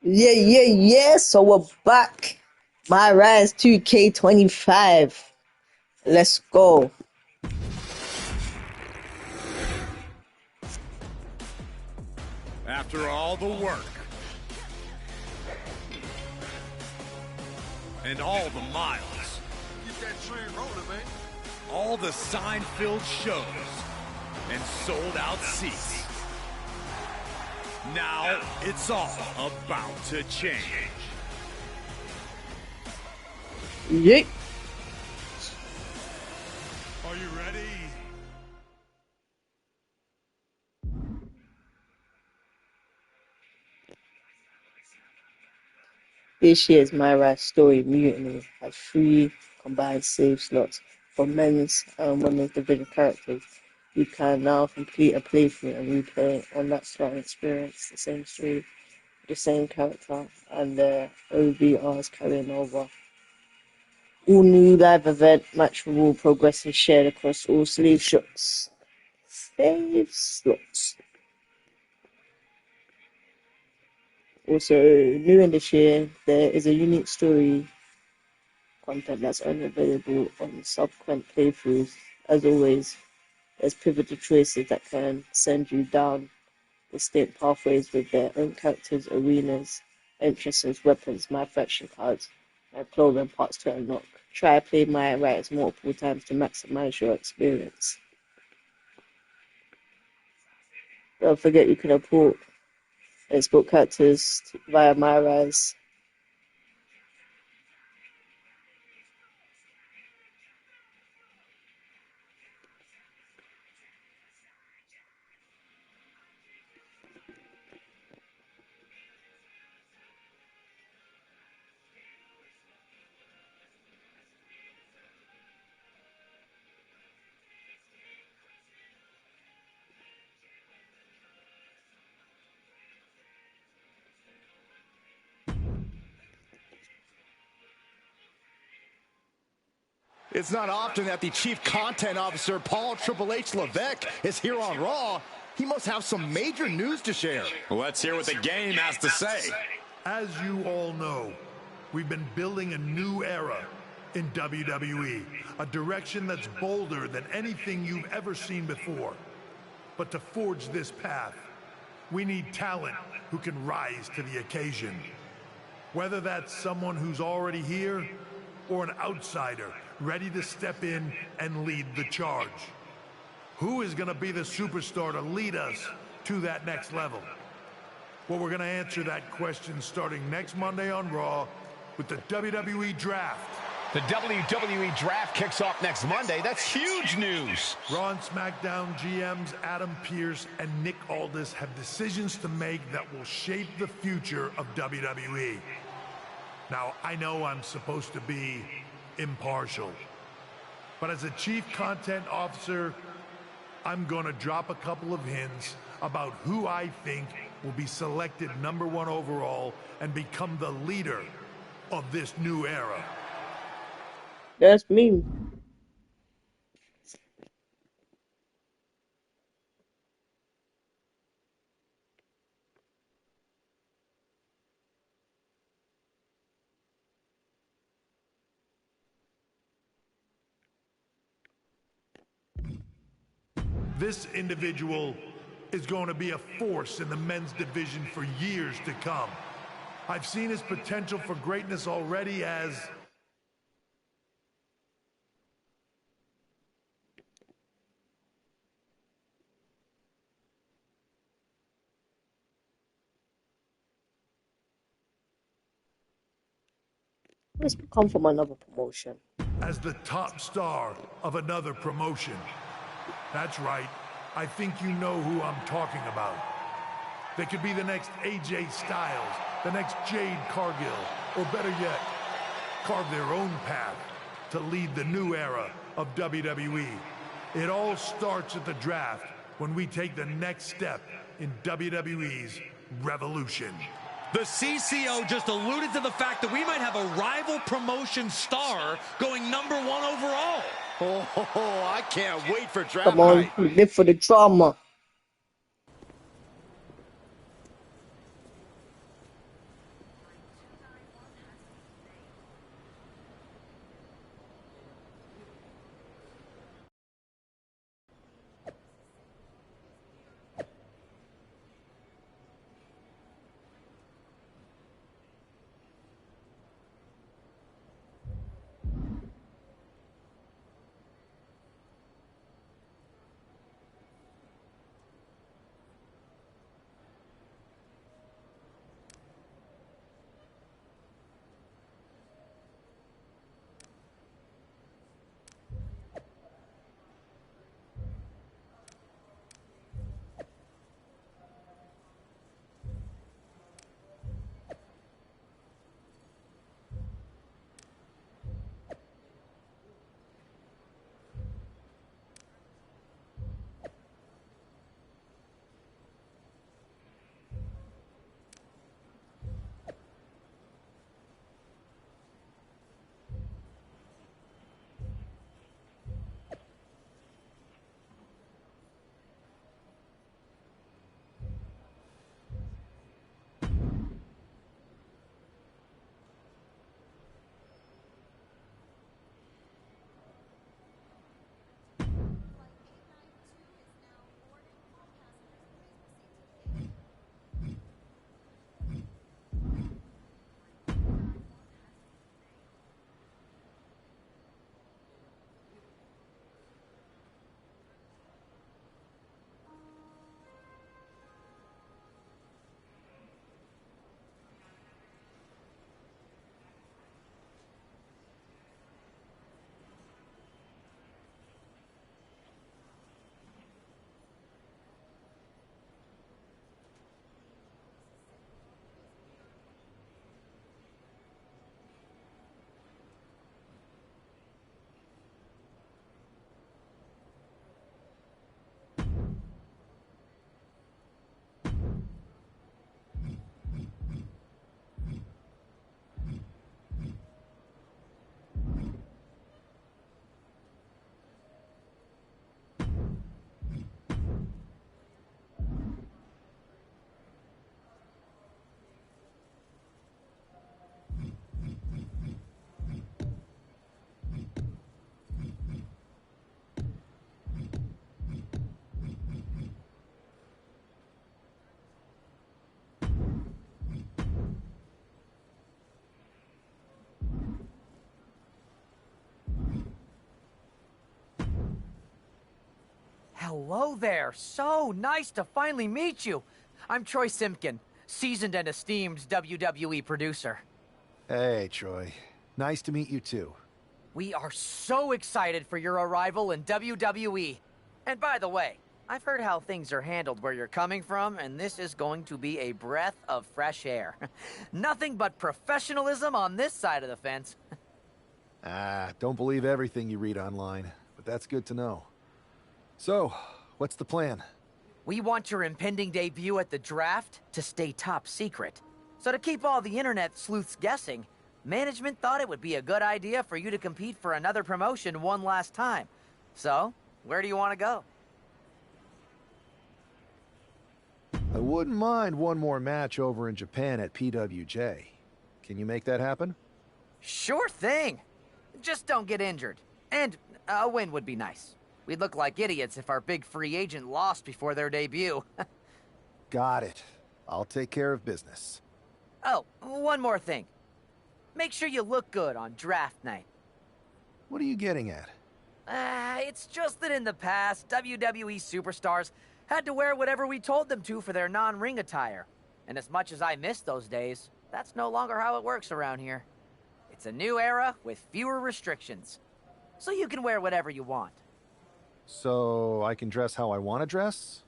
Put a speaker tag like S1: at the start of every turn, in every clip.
S1: Yeah. So we're back. MyRise 2K25. Let's go.
S2: After all the work and all the miles,
S3: Get that train rolling, man.
S2: all the sign-filled shows and sold-out seats. Now it's all about to change.
S1: Yeet.
S2: Are you ready?
S1: This year's MyRise story Mutiny has 3 combined save slots for men's and women's division characters. You can now complete a playthrough and replay on that slot and experience the same story, the same character, and the OVRs carrying over. All new live event match rule progress is shared across all save slots. Also, new in this year, there is a unique story content that's only available on subsequent playthroughs. As always, there's pivotal choices that can send you down distinct pathways with their own characters, arenas, entrances, weapons, manufacturing cards, and clothing parts to unlock. Try play MyRise multiple times to maximize your experience. Don't forget you can import export characters via MyRise.
S4: It's not often that the Chief Content Officer, Paul Triple H Levesque, is here on Raw. He must have some major news to share.
S2: Let's hear what the game has to say.
S3: As you all know, we've been building a new era in WWE, a direction that's bolder than anything you've ever seen before. But to forge this path, we need talent who can rise to the occasion. Whether that's someone who's already here or an outsider ready to step in and lead the charge. Who is going to be the superstar to lead us to that next level? Well, we're going to answer that question starting next Monday on Raw with the WWE Draft.
S4: The WWE Draft kicks off next Monday. That's huge news.
S3: Raw and SmackDown GMs Adam Pearce and Nick Aldis have decisions to make that will shape the future of WWE. Now, I know I'm supposed to be impartial, but as a Chief Content Officer, I'm going to drop a couple of hints about who I think will be selected #1 overall and become the leader of this new era.
S1: That's me.
S3: This individual is going to be a force in the men's division for years to come. I've seen his potential for greatness already as
S1: Let's come from another promotion.
S3: the top star of another promotion. That's right. I think you know who I'm talking about. They could be the next AJ Styles, the next Jade Cargill, or better yet, carve their own path to lead the new era of WWE. It all starts at the draft when we take the next step in WWE's revolution.
S5: The CCO just alluded to the fact that we might have a rival promotion star going #1 overall.
S4: Oh, I can't wait for draft
S1: Come on,
S4: night.
S1: we live for the drama.
S6: Hello there. So nice to finally meet you. I'm Troy Simpkin, seasoned and esteemed WWE producer.
S7: Hey, Troy. Nice to meet you too.
S6: We are so excited for your arrival in WWE. And by the way, I've heard how things are handled where you're coming from, and this is going to be a breath of fresh air. Nothing but professionalism on this side of the fence.
S7: Don't believe everything you read online, but that's good to know. So, what's the plan?
S6: We want your impending debut at the draft to stay top secret. So to keep all the internet sleuths guessing, management thought it would be a good idea for you to compete for another promotion one last time. So, where do you want to go?
S7: I wouldn't mind one more match over in Japan at PWJ. Can you make that happen?
S6: Sure thing. Just don't get injured. And a win would be nice. We'd look like idiots if our big free agent lost before their debut.
S7: Got it. I'll take care of business.
S6: Oh, one more thing. Make sure you look good on draft night.
S7: What are you getting at?
S6: It's just that in the past, WWE superstars had to wear whatever we told them to for their non-ring attire. And as much as I miss those days, that's no longer how it works around here. It's a new era with fewer restrictions. So you can wear whatever you want.
S7: So I can dress how I want to dress?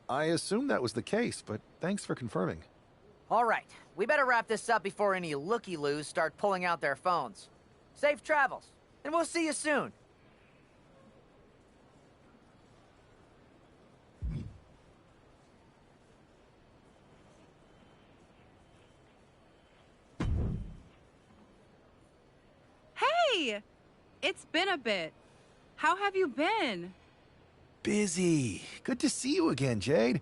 S7: I assumed that was the case, but thanks for confirming.
S6: All right, we better wrap this up before any looky-loos start pulling out their phones. Safe travels, and we'll see you soon.
S8: Hey! It's been a bit. How have you been?
S7: Busy. Good to see you again, Jade.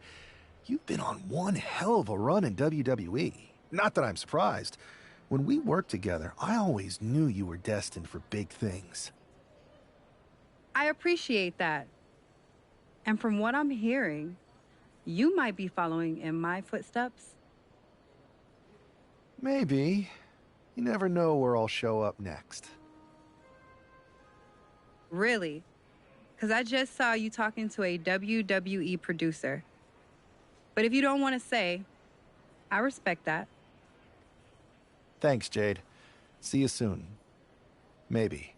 S7: You've been on one hell of a run in WWE. Not that I'm surprised. When we worked together, I always knew you were destined for big things.
S8: I appreciate that. And from what I'm hearing, you might be following in my footsteps.
S7: Maybe. You never know where I'll show up next.
S8: Really? Because I just saw you talking to a WWE producer. But if you don't want to say, I respect that.
S7: Thanks, Jade. See you soon. Maybe.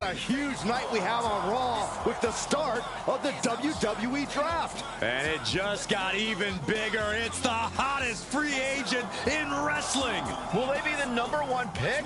S4: A huge night we have on Raw with the start of the WWE Draft.
S2: And it just got even bigger. It's the hottest free agent in wrestling.
S4: Will they be the #1 pick?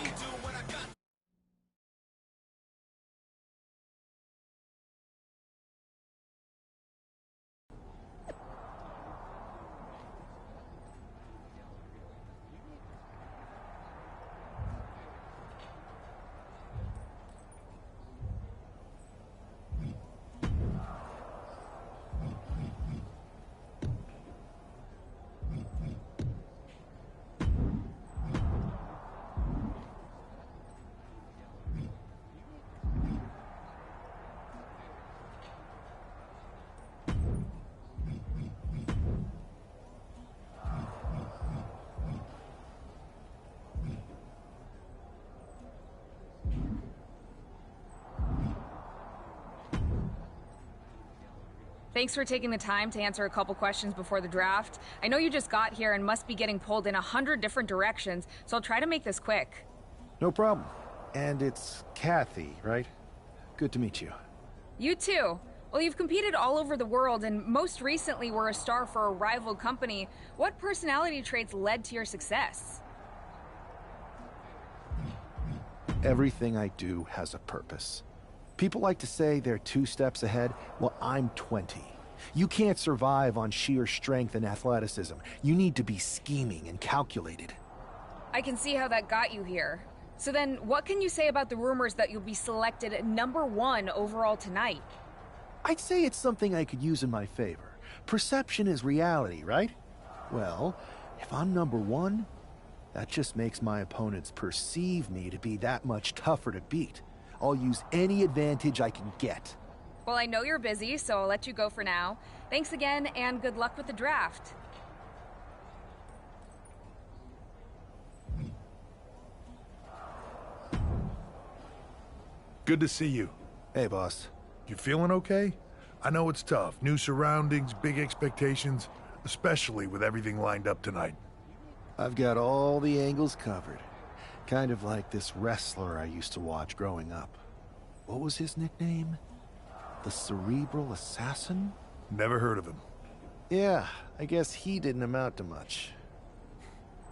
S9: Thanks for taking the time to answer a couple questions before the draft. I know you just got here and must be getting pulled in 100 different directions, so I'll try to make this quick.
S7: No problem. And it's Kathy, right? Good to meet you.
S9: You too. Well, you've competed all over the world and most recently were a star for a rival company. What personality traits led to your success?
S7: Everything I do has a purpose. People like to say they're 2 steps ahead. Well, I'm 20. You can't survive on sheer strength and athleticism. You need to be scheming and calculated.
S9: I can see how that got you here. So then, what can you say about the rumors that you'll be selected #1 overall tonight?
S7: I'd say it's something I could use in my favor. Perception is reality, right? Well, if I'm #1, that just makes my opponents perceive me to be that much tougher to beat. I'll use any advantage I can get.
S9: Well, I know you're busy, so I'll let you go for now. Thanks again, and good luck with the draft.
S3: Good to see you.
S7: Hey, boss.
S3: You feeling okay? I know it's tough. New surroundings, big expectations, especially with everything lined up tonight.
S7: I've got all the angles covered. Kind of like this wrestler I used to watch growing up. What was his nickname? The Cerebral Assassin?
S3: Never heard of him.
S7: Yeah, I guess he didn't amount to much.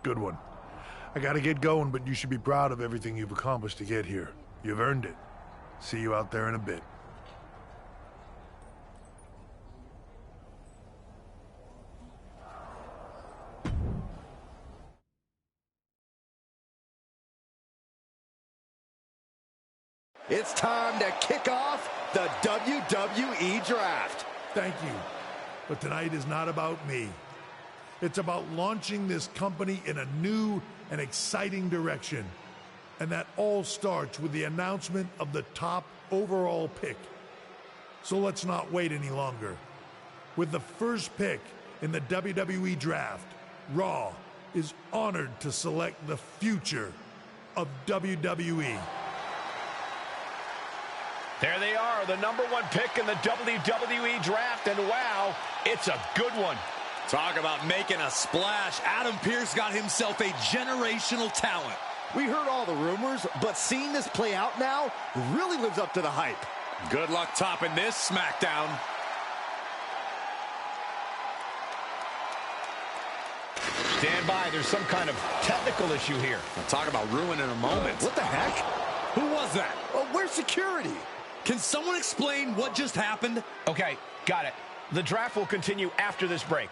S3: Good one. I gotta get going, but you should be proud of everything you've accomplished to get here. You've earned it. See you out there in a bit.
S4: It's time to kick off the WWE Draft.
S3: Thank you. But tonight is not about me. It's about launching this company in a new and exciting direction. And that all starts with the announcement of the top overall pick. So let's not wait any longer. With the first pick in the WWE Draft, Raw is honored to select the future of WWE.
S2: There they are, the #1 pick in the WWE Draft, and wow, it's a good one.
S5: Talk about making a splash. Adam Pearce got himself a generational talent.
S4: We heard all the rumors, but seeing this play out now really lives up to the hype.
S2: Good luck topping this SmackDown. Stand by, there's some kind of technical issue here.
S5: Talk about ruining a moment.
S4: What the heck?
S5: Who was that?
S4: Where's security?
S5: Can someone explain what just happened?
S10: Okay, got it. The draft will continue after this break.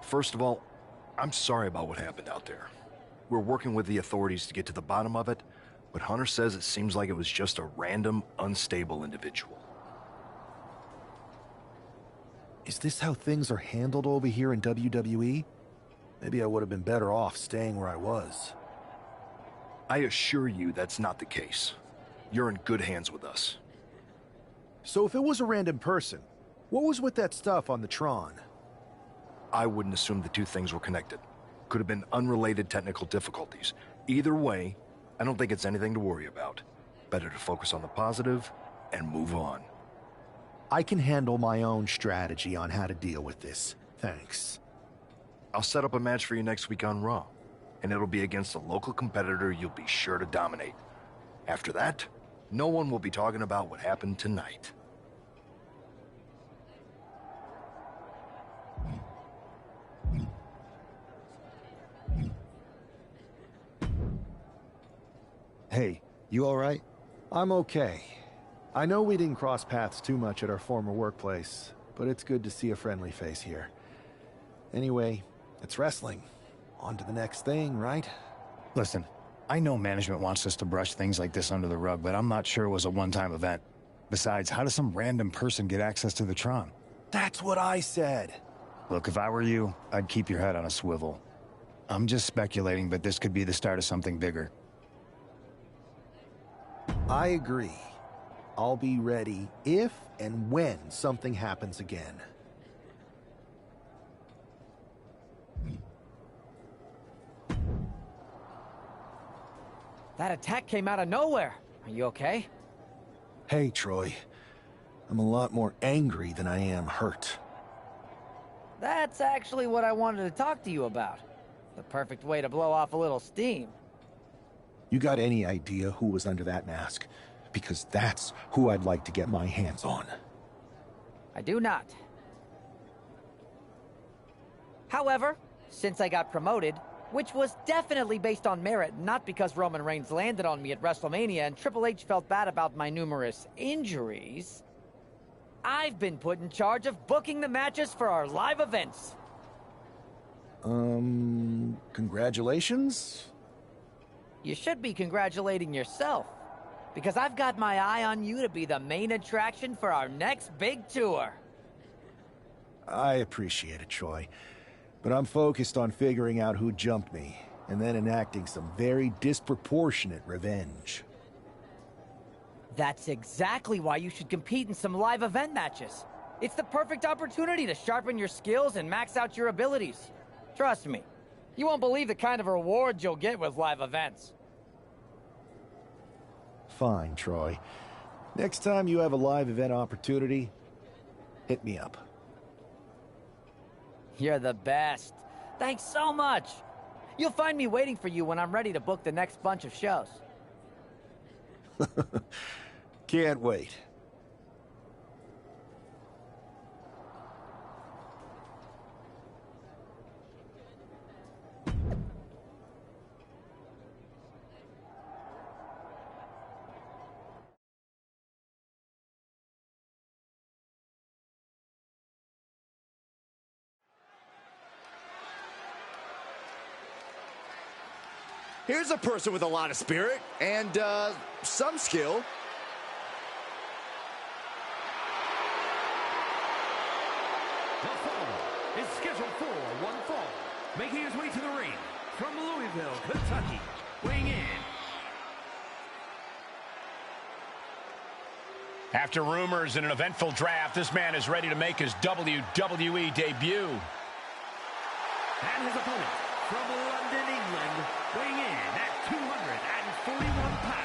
S11: First of all, I'm sorry about what happened out there. We're working with the authorities to get to the bottom of it, but Hunter says it seems like it was just a random, unstable individual.
S7: Is this how things are handled over here in WWE? Maybe I would have been better off staying where I was.
S11: I assure you that's not the case. You're in good hands with us.
S7: So if it was a random person, what was with that stuff on the Tron?
S11: I wouldn't assume the two things were connected. Could have been unrelated technical difficulties. Either way, I don't think it's anything to worry about. Better to focus on the positive and move on.
S7: I can handle my own strategy on how to deal with this. Thanks.
S11: I'll set up a match for you next week on Raw, and it'll be against a local competitor you'll be sure to dominate. After that, no one will be talking about what happened tonight.
S7: Hey, you all right? I'm okay. I know we didn't cross paths too much at our former workplace, but it's good to see a friendly face here. Anyway, it's wrestling. On to the next thing, right?
S12: Listen, I know management wants us to brush things like this under the rug, but I'm not sure it was a one-time event. Besides, how does some random person get access to the Tron?
S7: That's what I said.
S12: Look, if I were you, I'd keep your head on a swivel. I'm just speculating, but this could be the start of something bigger.
S7: I agree. I'll be ready if and when something happens again.
S6: That attack came out of nowhere. Are you okay?
S7: Hey, Troy. I'm a lot more angry than I am hurt.
S6: That's actually what I wanted to talk to you about. The perfect way to blow off a little steam.
S7: You got any idea who was under that mask? Because that's who I'd like to get my hands on.
S6: I do not. However, since I got promoted, which was definitely based on merit, not because Roman Reigns landed on me at WrestleMania and Triple H felt bad about my numerous injuries, I've been put in charge of booking the matches for our live events.
S7: Congratulations?
S6: You should be congratulating yourself, because I've got my eye on you to be the main attraction for our next big tour.
S7: I appreciate it, Troy. But I'm focused on figuring out who jumped me, and then enacting some very disproportionate revenge.
S6: That's exactly why you should compete in some live event matches. It's the perfect opportunity to sharpen your skills and max out your abilities. Trust me, you won't believe the kind of rewards you'll get with live events.
S7: Fine, Troy. Next time you have a live event opportunity, hit me up.
S6: You're the best. Thanks so much. You'll find me waiting for you when I'm ready to book the next bunch of shows.
S7: Can't wait.
S4: Here's a person with a lot of spirit and some skill.
S5: The fall is scheduled for one fall. Making his way to the ring from Louisville, Kentucky, weighing in.
S2: After rumors and an eventful draft, this man is ready to make his WWE debut.
S5: And his opponent from London, England, weighing in at 241 pounds.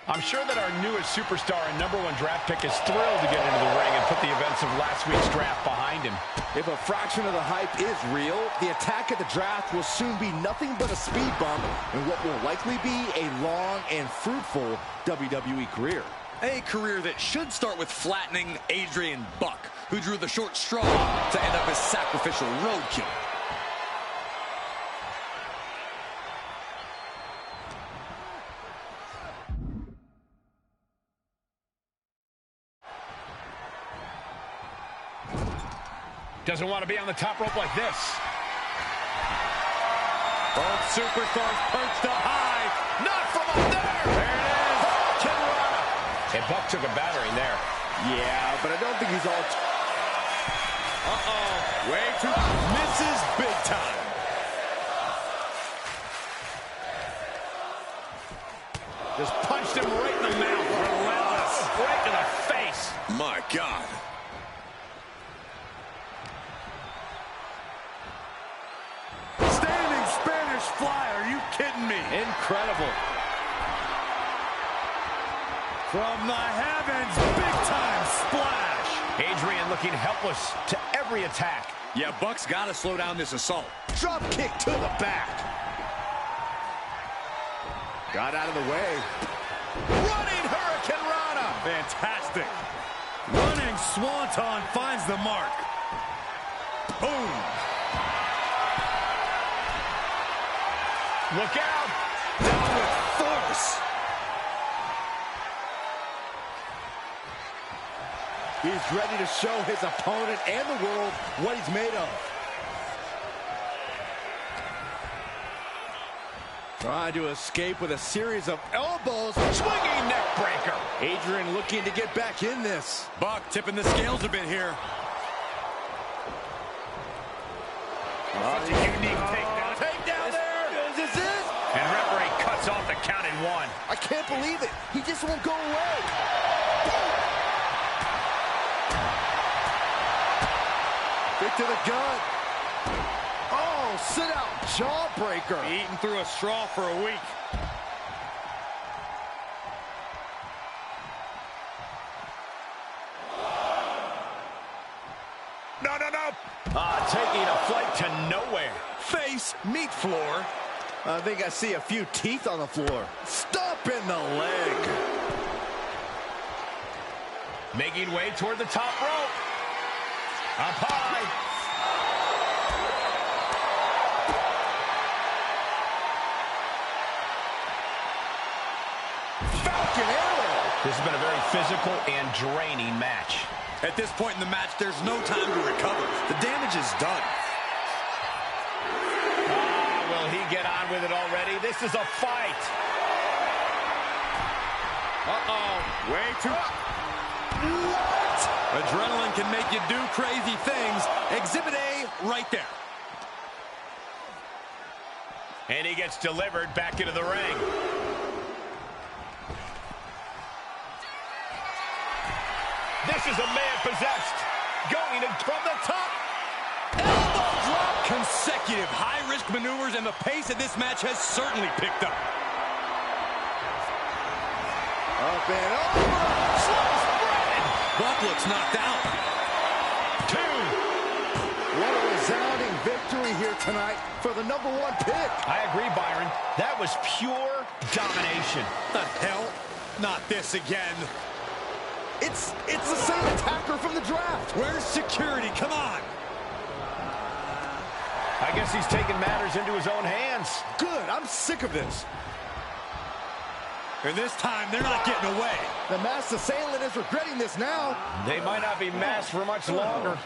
S2: I'm sure that our newest superstar and #1 draft pick is thrilled to get into the ring and put the events of last week's draft behind him.
S4: If a fraction of the hype is real, the attack at the draft will soon be nothing but a speed bump in what will likely be a long and fruitful WWE career.
S5: A career that should start with flattening Adrian Buck, who drew the short straw to end up as sacrificial roadkill.
S2: Doesn't want to be on the top rope like this.
S4: Both superstars perched up high.
S2: Not from up there. There it is. Hurricanrana. And Buck took a battering there.
S4: Yeah, but I don't think he's all... Way too... Misses big time.
S2: Just punched him right in the mouth. Relentless. Right to the face.
S4: My God.
S5: Standing Spanish fly. Are you kidding me?
S4: Incredible.
S5: From the heavens, big-time splash.
S2: Adrian looking helpless to every attack.
S4: Yeah, Buck's got to slow down this assault. Drop kick to the back. Got out of the way. Running Hurricanrana.
S5: Fantastic. Running Swanton finds the mark. Boom.
S2: Look out.
S4: Down with force. He's ready to show his opponent and the world what he's made of. Trying to escape with a series of elbows.
S2: Swinging neck breaker.
S4: Adrian looking to get back in this.
S5: Buck tipping the scales a bit here.
S2: Such a unique takedown.
S4: Takedown there. Is this it?
S2: And referee cuts off the count in one.
S4: I can't believe it. He just won't go away. Kick to the gut. Oh, sit out jawbreaker.
S5: Eating through a straw for a week.
S2: No. Taking a flight to nowhere.
S4: Face, meat floor. I think I see a few teeth on the floor. Stop in the leg.
S2: Making way toward the top rope. Up high.
S4: Falcon arrow.
S2: This has been a very physical and draining match.
S5: At this point in the match, there's no time to recover. The damage is done.
S2: Will he get on with it already? This is a fight.
S5: Way too... What? Adrenaline can make you do crazy things. Exhibit A right there.
S2: And he gets delivered back into the ring. This is a man possessed. Going in from the top.
S5: Elbow drop. Consecutive high-risk maneuvers, and the pace of this match has certainly picked up.
S4: Up and over.
S2: Slow spread.
S5: Buck looks knocked out.
S2: 2.
S4: What a resounding victory here tonight for the #1 pick.
S2: I agree, Byron. That was pure domination.
S5: The hell? Not this again.
S4: It's the same attacker from the draft.
S5: Where's security? Come on.
S2: I guess he's taking matters into his own hands.
S4: Good. I'm sick of this.
S5: And this time, they're not getting away.
S4: The masked assailant is regretting this now.
S2: They might not be masked for much longer.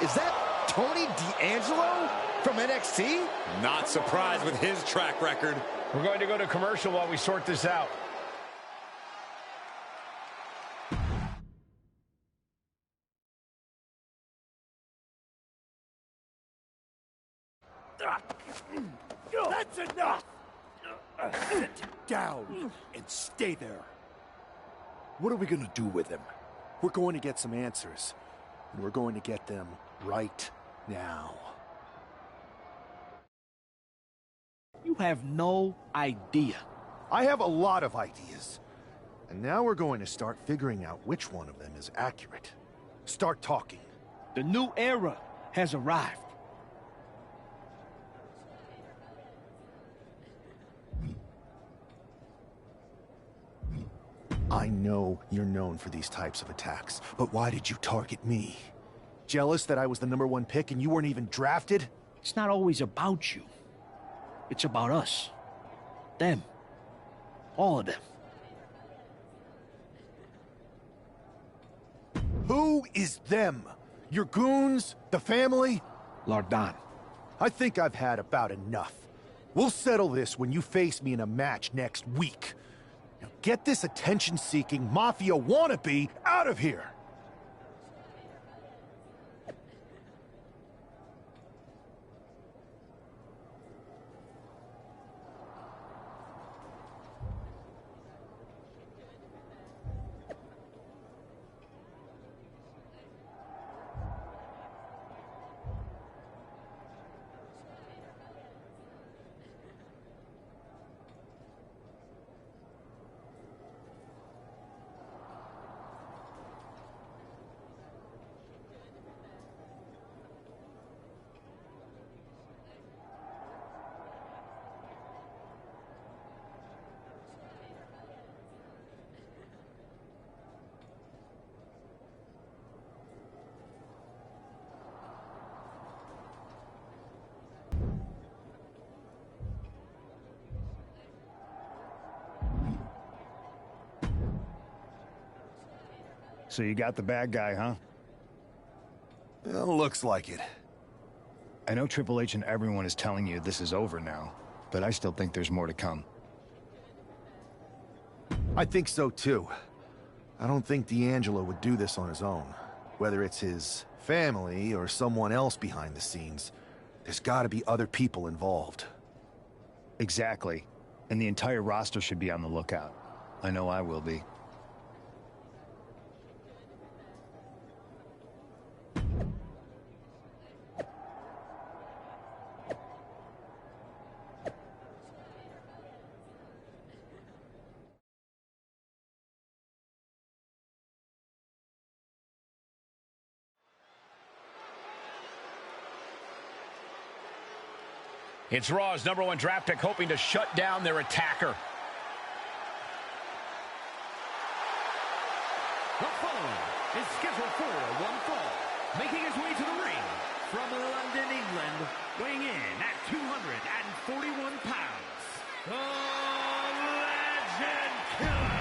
S4: Is that Tony D'Angelo from NXT?
S5: Not surprised with his track record.
S2: We're going to go to commercial while we sort this out.
S5: That's enough! Sit down and stay there.
S7: What are we going to do with him? We're going to get some answers, and we're going to get them right now.
S13: You have no idea.
S7: I have a lot of ideas. And now we're going to start figuring out which one of them is accurate. Start talking.
S13: The new era has arrived.
S7: I know you're known for these types of attacks, but why did you target me? Jealous that I was the #1 pick and you weren't even drafted?
S13: It's not always about you. It's about us. Them. All of them.
S7: Who is them? Your goons, the family?
S13: Lord Don.
S7: I think I've had about enough. We'll settle this when you face me in a match next week. Now get this attention-seeking mafia wannabe out of here!
S12: So you got the bad guy, huh?
S7: Well, looks like it.
S12: I know Triple H and everyone is telling you this is over now, but I still think there's more to come.
S7: I think so too. I don't think D'Angelo would do this on his own. Whether it's his family or someone else behind the scenes, there's gotta be other people involved.
S12: Exactly. And the entire roster should be on the lookout. I know I will be.
S2: It's Raw's #1 draft pick hoping to shut down their attacker.
S5: The following is scheduled for one fall. Making his way to the ring from London, England, weighing in at 241 pounds, the Legend Killer.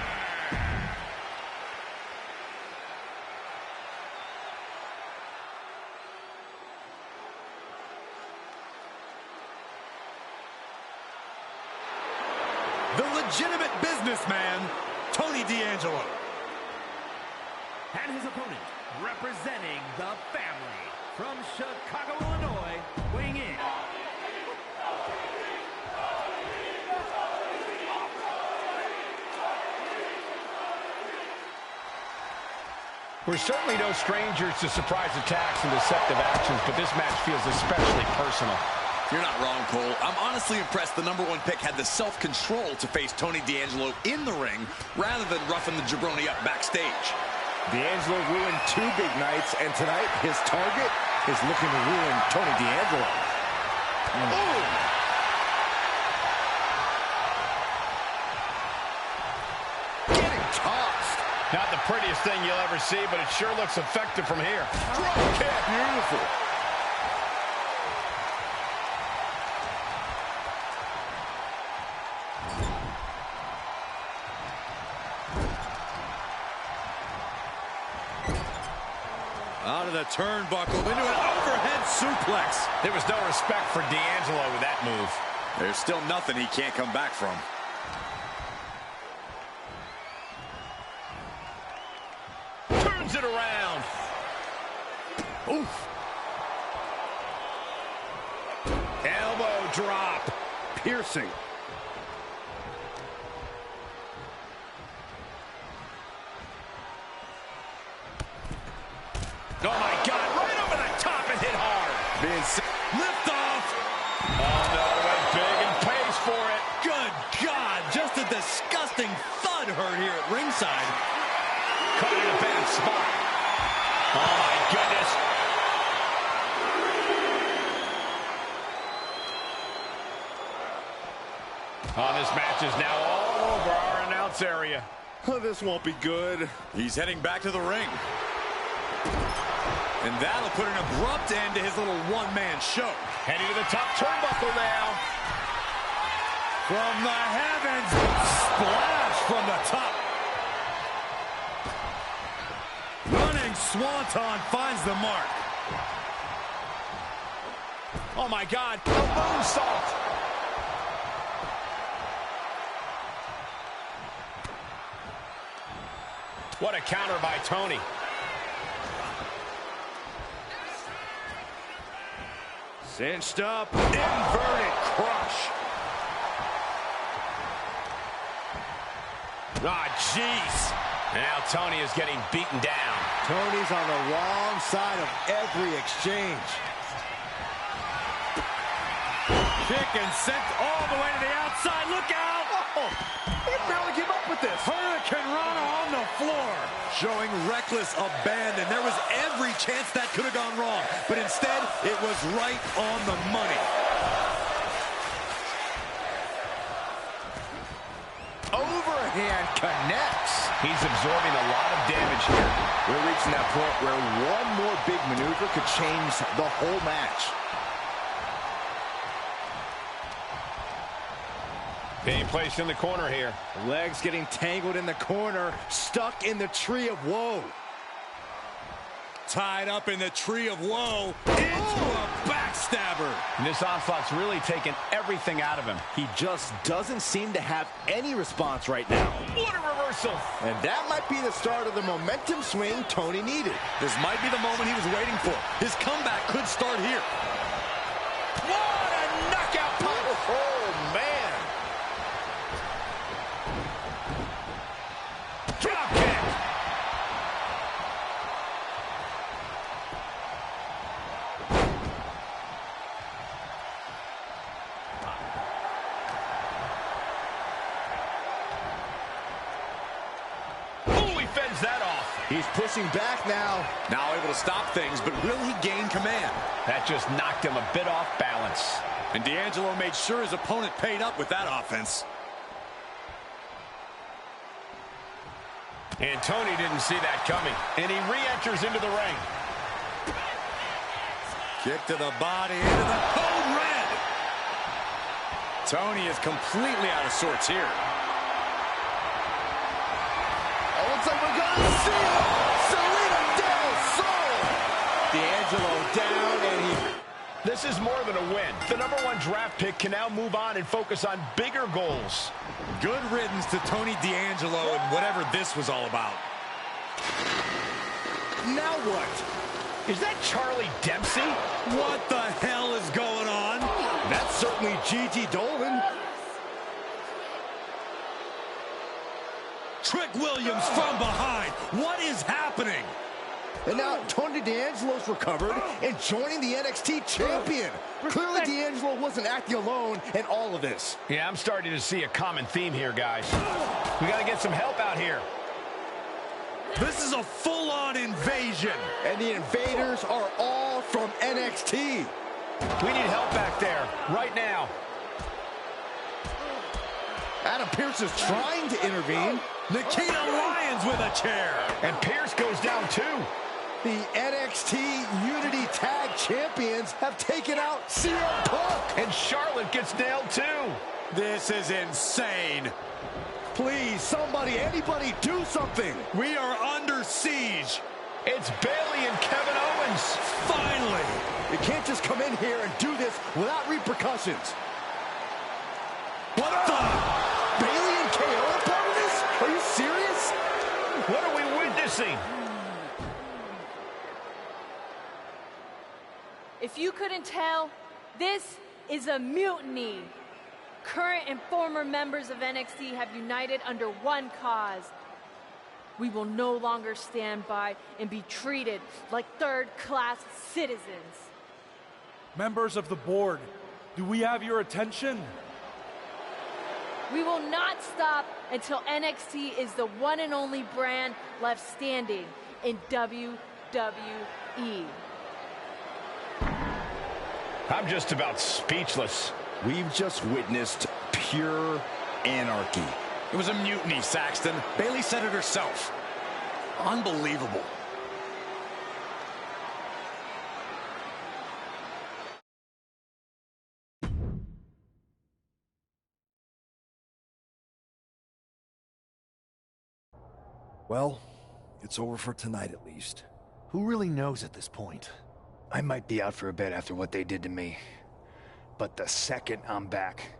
S4: The legitimate businessman, Tony D'Angelo.
S5: And his opponent, representing the family, from Chicago, Illinois, weighing in.
S2: We're certainly no strangers to surprise attacks and deceptive actions, but this match feels especially personal.
S14: You're not wrong, Cole. I'm honestly impressed the #1 pick had the self-control to face Tony D'Angelo in the ring rather than roughing the jabroni up backstage.
S4: D'Angelo ruined 2 big nights, and tonight his target is looking to ruin Tony D'Angelo.
S14: Ooh!
S4: Getting tossed.
S2: Not the prettiest thing you'll ever see, but it sure looks effective from here.
S4: Drop kick. Beautiful.
S14: Out of the turnbuckle into an overhead suplex.
S2: There was no respect for D'Angelo with that move.
S14: There's still nothing he can't come back from.
S2: Turns it around.
S14: Oof.
S2: Elbow drop.
S4: Piercing.
S2: Oh, my God. Right over the top and hit hard.
S14: Lift off.
S2: Oh, no. Went big and pays for it.
S14: Good God. Just a disgusting thud heard here at ringside.
S2: Caught in a bad spot. Oh, my goodness. Oh, this match is now all over our announce area.
S14: Oh, this won't be good. He's heading back to the ring. And that'll put an abrupt end to his little one-man show.
S2: Heading to the top turnbuckle now.
S14: From the heavens, splash from the top. Running Swanton finds the mark.
S10: Oh, my God. A moonsault. What a counter by Tony.
S4: Cinched up, inverted crush.
S10: Ah, jeez. Now Tony is getting beaten down.
S4: Tony's on the wrong side of every exchange. Kick and sent all the way to the outside. Look out! Oh, he barely gave up with this. Hurricane Rana on the floor. Showing reckless abandon. There was every chance that could have gone wrong. But instead, it was right on the money. Overhand connects.
S10: He's absorbing a lot of damage here.
S4: We're reaching that point where one more big maneuver could change the whole match.
S10: Being placed in the corner here.
S4: Legs getting tangled in the corner, stuck in the tree of woe. Tied up in the tree of woe, into a backstabber.
S10: And this onslaught's really taken everything out of him.
S4: He just doesn't seem to have any response right now.
S10: What a reversal.
S4: And that might be the start of the momentum swing Tony needed.
S14: This might be the moment he was waiting for. His comeback could start here.
S10: What a knockout punch.
S4: Oh, man.
S10: Drop kick. Fends that off.
S4: He's pushing back now.
S14: Now able to stop things, but will he gain command?
S10: That just knocked him a bit off balance.
S14: And D'Angelo made sure his opponent paid up with that offense.
S10: And Tony didn't see that coming. And he re-enters into the ring.
S4: Kick to the body, into the code red.
S14: Tony is completely out of sorts here.
S4: Looks like we're going to see it. Serena Del Sol. D'Angelo down, and
S10: This is more than a win. The #1 draft pick can now move on and focus on bigger goals.
S14: Good riddance to Tony D'Angelo and whatever this was all about.
S4: Now what?
S10: Is that Charlie Dempsey?
S4: What the hell is going on? That's certainly Gigi Dolan. Trick Williams from behind. What is happening? And now Tony D'Angelo's recovered and joining the NXT champion. Clearly D'Angelo wasn't acting alone in all of this.
S10: Yeah, I'm starting to see a common theme here, guys. We got to get some help out here.
S4: This is a full-on invasion. And the invaders are all from NXT.
S10: We need help back there, right now.
S4: Adam Pearce is trying to intervene. Nikita Lyons with a chair.
S10: And Pearce goes down too.
S4: The NXT Unity Tag Champions have taken out CM Punk.
S10: And Charlotte gets nailed too.
S4: This is insane. Please, somebody, anybody, do something. We are under siege.
S10: It's Bayley and Kevin Owens.
S4: Finally. You can't just come in here and do this without repercussions. What the? Bayley and KO are part of this? Are you serious?
S10: What are we witnessing?
S15: If you couldn't tell, this is a mutiny. Current and former members of NXT have united under one cause. We will no longer stand by and be treated like third-class citizens.
S16: Members of the board, do we have your attention?
S15: We will not stop until NXT is the one and only brand left standing in WWE.
S10: I'm just about speechless.
S4: We've just witnessed pure anarchy.
S14: It was a mutiny, Saxton. Bayley said it herself. Unbelievable.
S11: Well, it's over for tonight at least.
S7: Who really knows at this point?
S12: I might be out for a bit after what they did to me. But the second I'm back,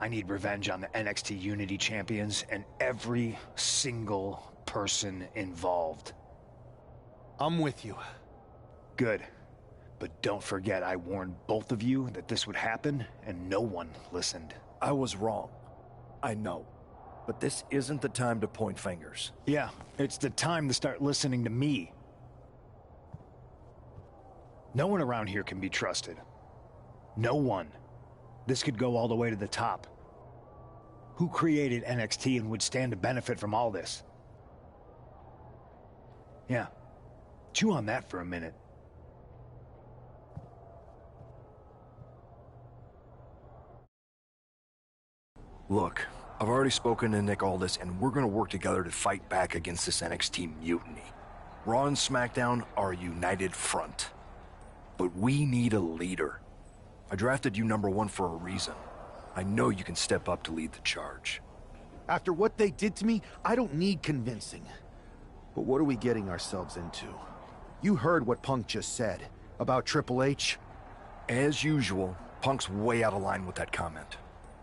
S12: I need revenge on the NXT Unity Champions and every single person involved.
S7: I'm with you.
S12: Good. But don't forget I warned both of you that this would happen, and no one listened.
S11: I was wrong. I know. But this isn't the time to point fingers.
S12: Yeah, it's the time to start listening to me. No one around here can be trusted. No one. This could go all the way to the top. Who created NXT and would stand to benefit from all this? Yeah. Chew on that for a minute.
S11: Look, I've already spoken to Nick Aldis, and we're gonna work together to fight back against this NXT mutiny. Raw and SmackDown are a united front. But we need a leader. I drafted you #1 for a reason. I know you can step up to lead the charge.
S7: After what they did to me, I don't need convincing. But what are we getting ourselves into? You heard what Punk just said about Triple H.
S11: As usual, Punk's way out of line with that comment.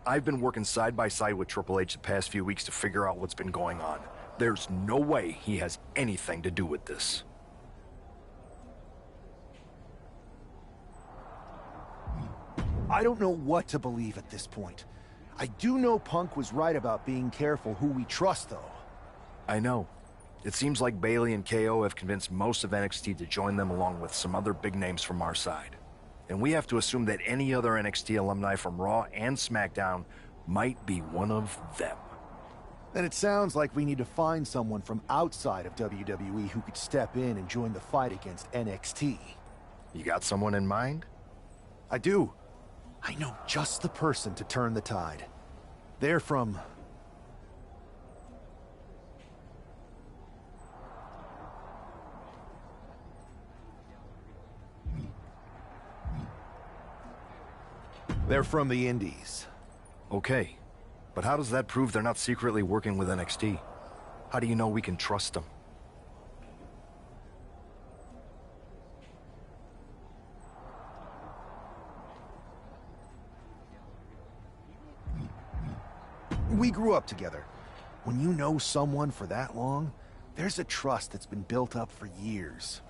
S11: I've been working side by side with Triple H the past few weeks to figure out what's been going on. There's no way he has anything to do with this.
S7: I don't know what to believe at this point. I do know Punk was right about being careful who we trust, though.
S11: I know. It seems like Bayley and KO have convinced most of NXT to join them along with some other big names from our side. And we have to assume that any other NXT alumni from Raw and SmackDown might be one of them.
S7: Then it sounds like we need to find someone from outside of WWE who could step in and join the fight against NXT.
S11: You got someone in mind?
S7: I do. I know just the person to turn the tide. They're from... They're from the Indies.
S11: Okay, but how does that prove they're not secretly working with NXT? How do you know we can trust them?
S7: We grew up together. When you know someone for that long, there's a trust that's been built up for years.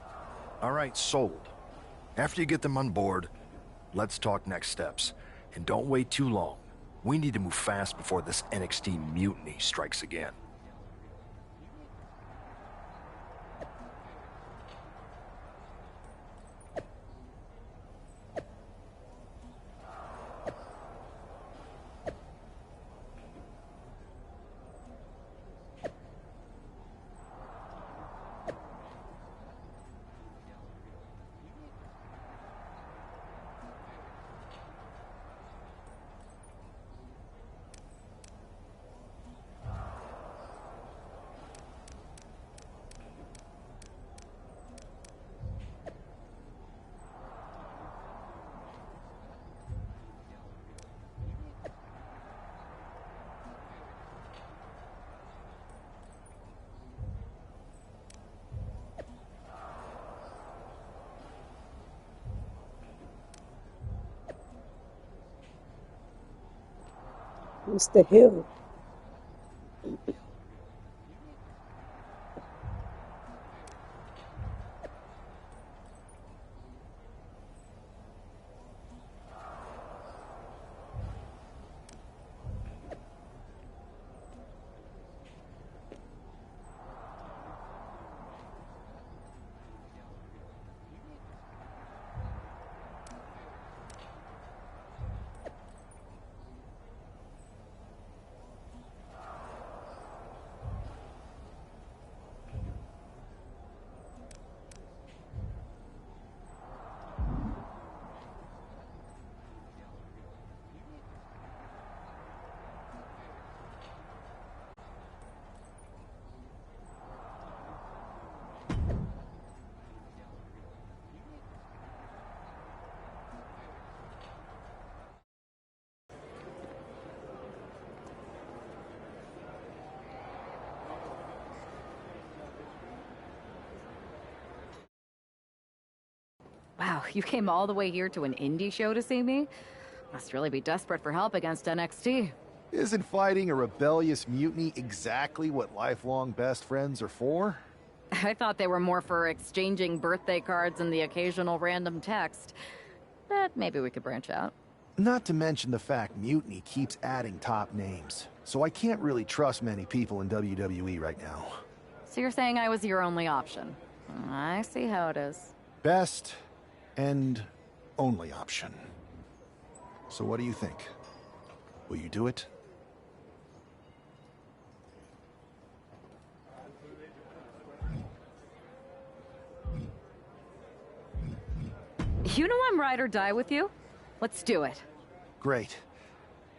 S11: All right, sold. After you get them on board, let's talk next steps. And don't wait too long. We need to move fast before this NXT mutiny strikes again.
S1: Mr. Hill.
S17: Wow, you came all the way here to an indie show to see me? Must really be desperate for help against NXT.
S7: Isn't fighting a rebellious mutiny exactly what lifelong best friends are for?
S17: I thought they were more for exchanging birthday cards and the occasional random text. But maybe we could branch out.
S7: Not to mention the fact Mutiny keeps adding top names, so I can't really trust many people in WWE right now.
S17: So you're saying I was your only option? I see how it is.
S7: Best and only option. So what do you think? Will you do it?
S17: You know I'm ride or die with you. Let's do it.
S7: Great.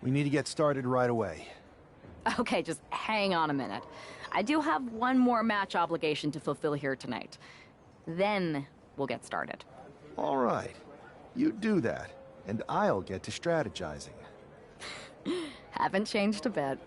S7: We need to get started right away.
S17: Okay, just hang on a minute. I do have one more match obligation to fulfill here tonight. Then we'll get started.
S7: All right. You do that, and I'll get to strategizing.
S17: Haven't changed a bit.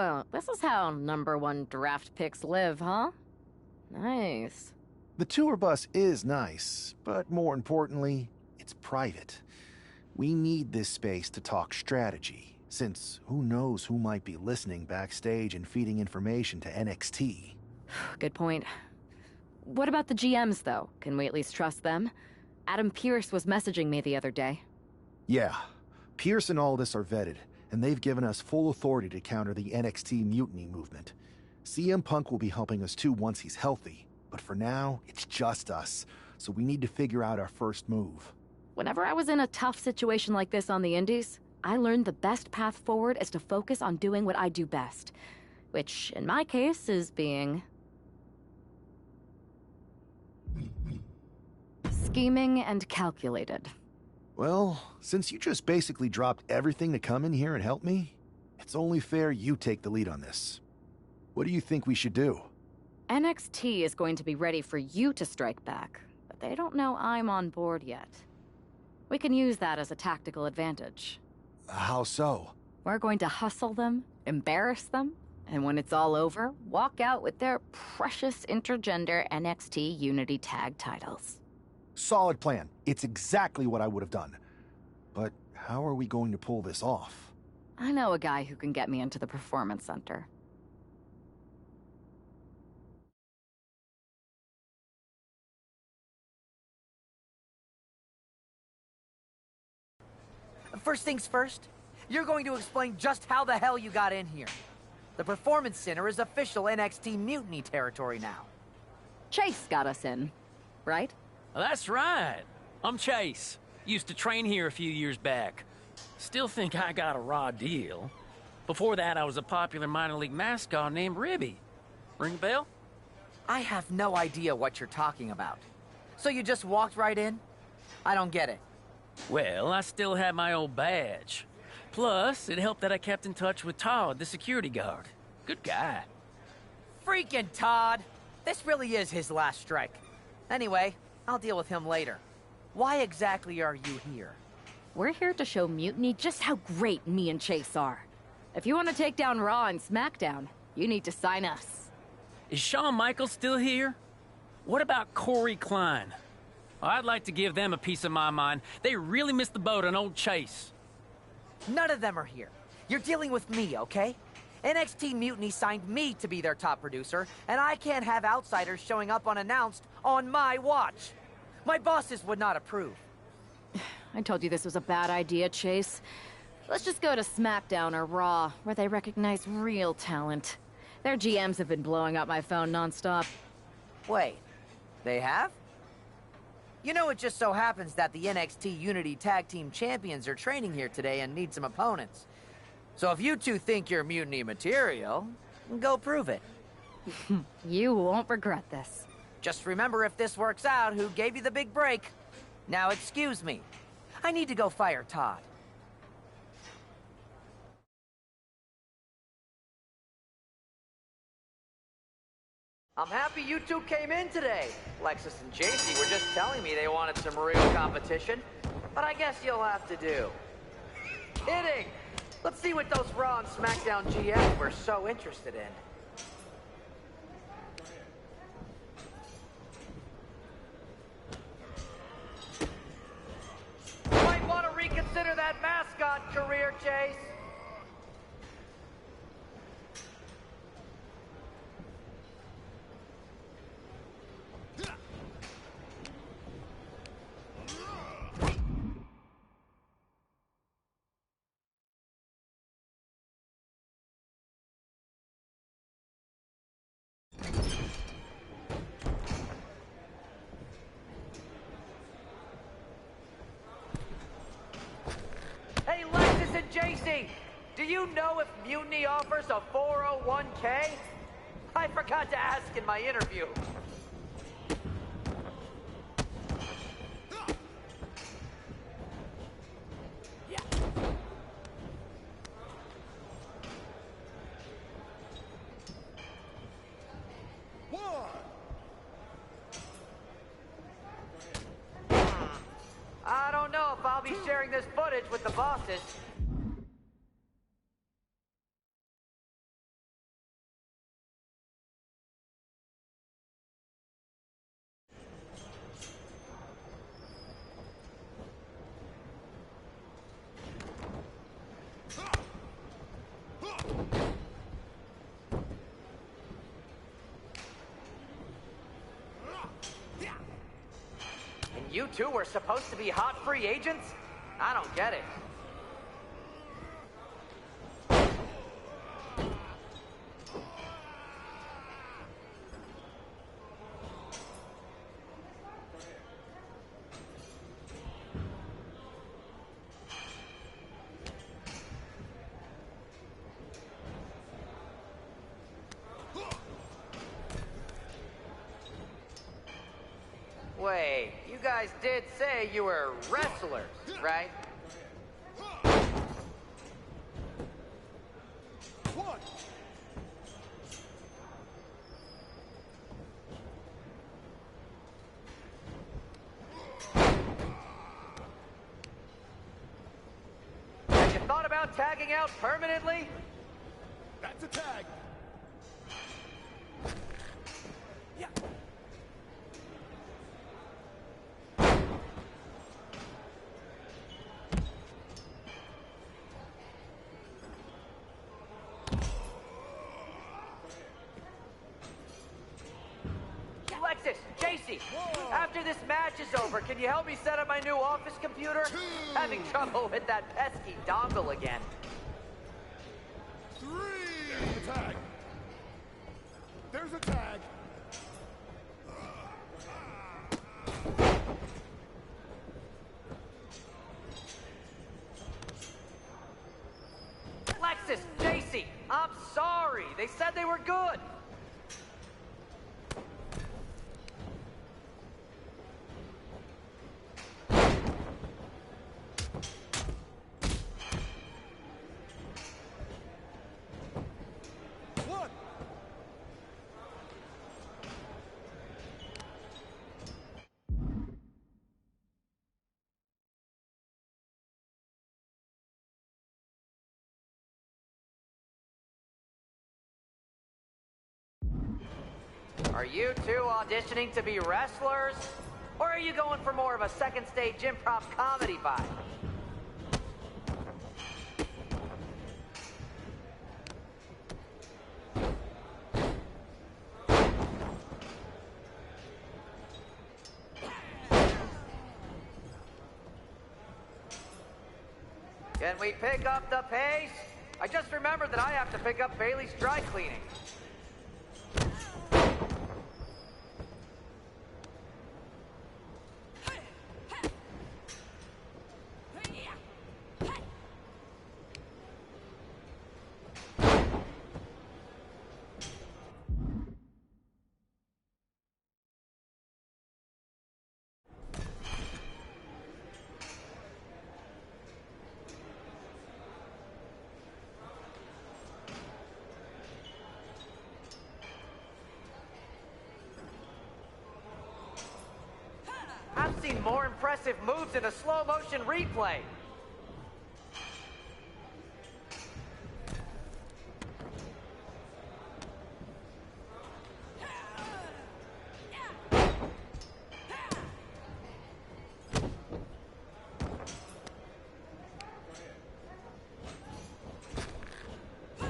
S17: So, this is how #1 draft picks live, huh? Nice.
S7: The tour bus is nice, but more importantly, it's private. We need this space to talk strategy, since who knows who might be listening backstage and feeding information to NXT.
S17: Good point. What about the GMs, though? Can we at least trust them? Adam Pearce was messaging me the other day.
S7: Yeah, Pierce and Aldis are vetted, and they've given us full authority to counter the NXT mutiny movement. CM Punk will be helping us too once he's healthy, but for now, it's just us, so we need to figure out our first move.
S17: Whenever I was in a tough situation like this on the Indies, I learned the best path forward is to focus on doing what I do best. Which, in my case, is being... scheming and calculated.
S7: Well, since you just basically dropped everything to come in here and help me, it's only fair you take the lead on this. What do you think we should do?
S17: NXT is going to be ready for you to strike back, but they don't know I'm on board yet. We can use that as a tactical advantage.
S7: How so?
S17: We're going to hustle them, embarrass them, and when it's all over, walk out with their precious intergender NXT Unity Tag titles.
S7: Solid plan. It's exactly what I would have done. But how are we going to pull this off?
S17: I know a guy who can get me into the Performance Center.
S6: First things first, you're going to explain just how the hell you got in here. The Performance Center is official NXT Mutiny territory now.
S17: Chase got us in, right?
S18: That's right. I'm Chase. Used to train here a few years back. Still think I got a raw deal. Before that, I was a popular minor league mascot named Ribby. Ring a bell?
S6: I have no idea what you're talking about. So you just walked right in? I don't get it.
S18: Well, I still had my old badge. Plus, it helped that I kept in touch with Todd, the security guard. Good guy.
S6: Freaking Todd! This really is his last strike. Anyway, I'll deal with him later. Why exactly are you here?
S17: We're here to show Mutiny just how great me and Chase are. If you want to take down Raw and SmackDown, you need to sign us.
S18: Is Shawn Michaels still here? What about Corey Klein? I'd like to give them a piece of my mind. They really missed the boat on old Chase.
S6: None of them are here. You're dealing with me, okay? NXT Mutiny signed me to be their top producer, and I can't have outsiders showing up unannounced on my watch. My bosses would not approve.
S17: I told you this was a bad idea, Chase. Let's just go to SmackDown or Raw, where they recognize real talent. Their GMs have been blowing up my phone nonstop.
S6: Wait, they have? You know, it just so happens that the NXT Unity Tag Team Champions are training here today and need some opponents. So if you two think you're Mutiny material, go prove it.
S17: You won't regret this.
S6: Just remember, if this works out, who gave you the big break. Now excuse me. I need to go fire Todd. I'm happy you two came in today. Lexus and JC were just telling me they wanted some real competition, but I guess you'll have to do. Kidding! Let's see what those Raw and SmackDown GMs were so interested in. Might want to reconsider that mascot career, Chase. Hey, Lexus and JC, do you know if Mutiny offers a 401k? I forgot to ask in my interview. I don't know if I'll be sharing this footage with the bosses. You two were supposed to be hot free agents? I don't get it. Wait, you guys did say you were wrestlers, right?
S4: One.
S6: Have you thought about tagging out permanently?
S4: That's a tag. Yeah.
S6: Alexis, JC, after this match is over, can you help me set up my new office computer? Having trouble with that pesky dongle again.
S4: There's a tag. There's a tag.
S6: Alexis, JC, I'm sorry. They said they were good.
S4: One.
S6: Are you two auditioning to be wrestlers? Or are you going for more of a second stage improv comedy vibe? Can we pick up the pace? I just remembered that I have to pick up Bailey's dry cleaning. I've seen more impressive moves in a slow-motion replay.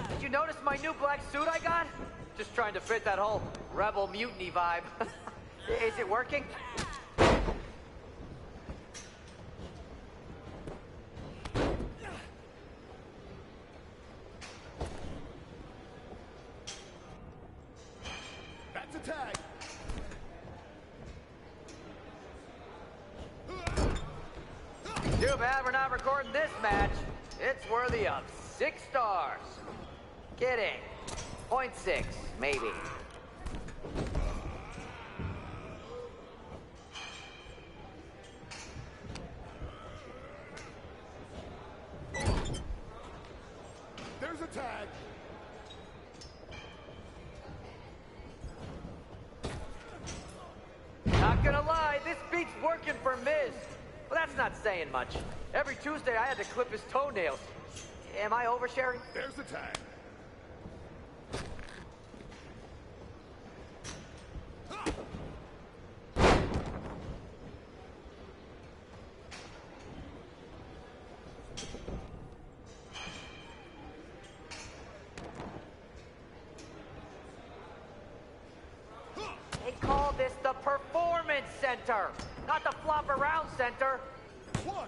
S6: Did you notice my new black suit I got? Just trying to fit that whole rebel mutiny vibe. Is it working?
S4: That's a tag.
S6: Too bad we're not recording this match. It's worthy of 6 stars. Kidding. 0.6, maybe.
S4: There's a tag.
S6: Not gonna lie, this beat's working for Miz. But that's not saying much. Every Tuesday I had to clip his toenails. Am I oversharing?
S4: There's a tag.
S6: They call this the performance Performance Center, not the flop around center.
S4: 1,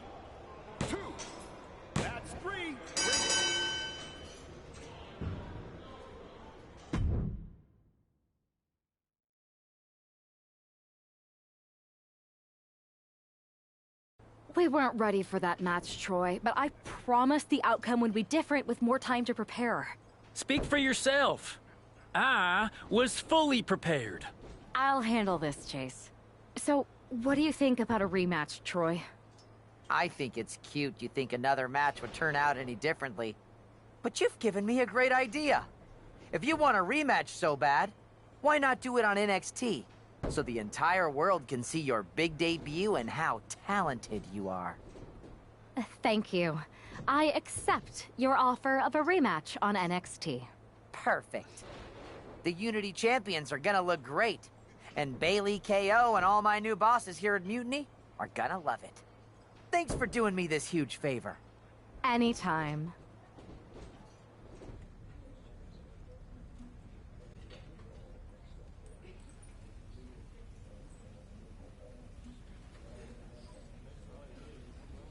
S4: 2, that's 3.
S17: We weren't ready for that match, Troy, but I promised the outcome would be different with more time to prepare.
S18: Speak for yourself. I was fully prepared.
S17: I'll handle this, Chase. So, what do you think about a rematch, Troy?
S6: I think it's cute you think another match would turn out any differently. But you've given me a great idea. If you want a rematch so bad, why not do it on NXT? So the entire world can see your big debut and how talented you are.
S17: Thank you. I accept your offer of a rematch on NXT.
S6: Perfect. The Unity champions are gonna look great. And Bailey, KO, and all my new bosses here at Mutiny are gonna love it. Thanks for doing me this huge favor.
S17: Anytime.